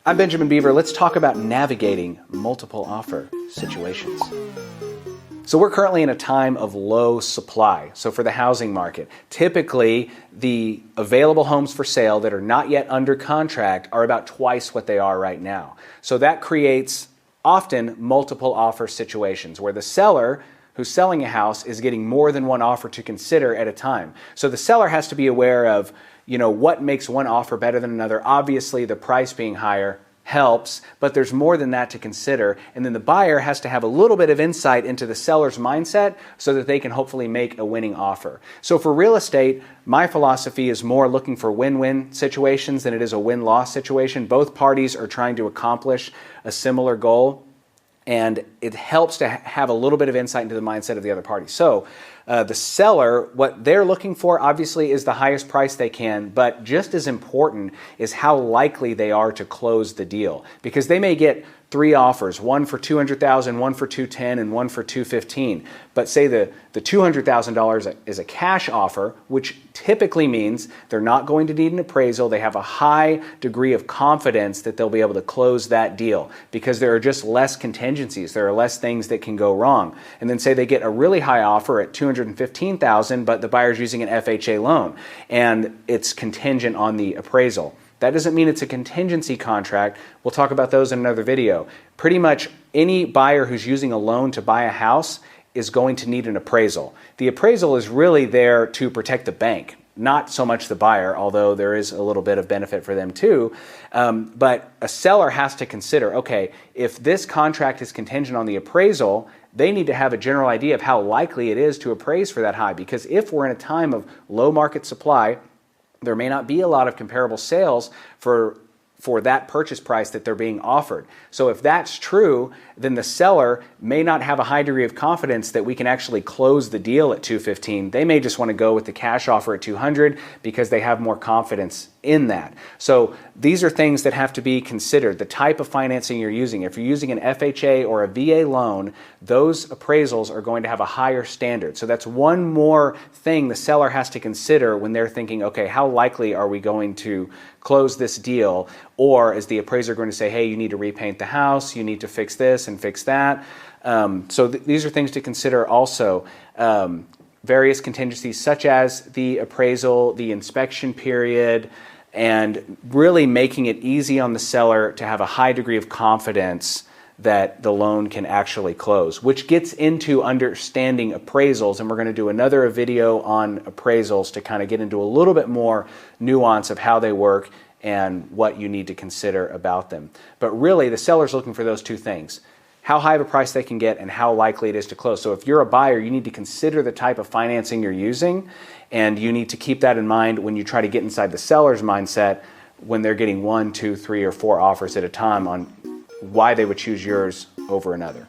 I'm Benjamin Beaver. Let's talk about navigating multiple offer situations. So we're currently in a time of low supply. So for the housing market, typically the available homes for sale that are not yet under contract are about twice what they are right now. So that creates often multiple offer situations where the seller who's selling a house is getting more than one offer to consider at a time. So the seller has to be aware of, what makes one offer better than another. Obviously, the price being higher helps, but there's more than that to consider. And then the buyer has to have a little bit of insight into the seller's mindset so that they can hopefully make a winning offer. So for real estate, my philosophy is more looking for win-win situations than it is a win-loss situation. Both parties are trying to accomplish a similar goal, and it helps to have a little bit of insight into the mindset of the other party. So the seller, what they're looking for obviously is the highest price they can, but just as important is how likely they are to close the deal, because they may get three offers, one for $200,000, one for $210,000, and one for $215,000. But say the $200,000 is a cash offer, which typically means they're not going to need an appraisal. They have a high degree of confidence that they'll be able to close that deal because there are just less contingencies. There are less things that can go wrong. And then say they get a really high offer at $215,000, but the buyer's using an FHA loan and it's contingent on the appraisal. That doesn't mean it's a contingency contract. We'll talk about those in another video. Pretty much any buyer who's using a loan to buy a house is going to need an appraisal. The appraisal is really there to protect the bank, not so much the buyer, although there is a little bit of benefit for them too. But a seller has to consider, okay, if this contract is contingent on the appraisal, they need to have a general idea of how likely it is to appraise for that high. Because if we're in a time of low market supply, there may not be a lot of comparable sales for that purchase price that they're being offered. So if that's true, then the seller may not have a high degree of confidence that we can actually close the deal at $215,000. They may just want to go with the cash offer at $200,000 because they have more confidence in that. So these are things that have to be considered. The type of financing you're using. If you're using an FHA or a VA loan, those appraisals are going to have a higher standard. So that's one more thing the seller has to consider when they're thinking, okay, how likely are we going to close this deal? Or is the appraiser going to say, hey, you need to repaint the house, you need to fix this and fix that? So these are things to consider also. Various contingencies such as the appraisal, the inspection period, and really making it easy on the seller to have a high degree of confidence that the loan can actually close, which gets into understanding appraisals. And we're going to do another video on appraisals to kind of get into a little bit more nuance of how they work and what you need to consider about them. But really, the seller's looking for those two things: how high of a price they can get and how likely it is to close. So if you're a buyer, you need to consider the type of financing you're using, and you need to keep that in mind when you try to get inside the seller's mindset when they're getting 1, 2, 3, or 4 offers at a time on why they would choose yours over another.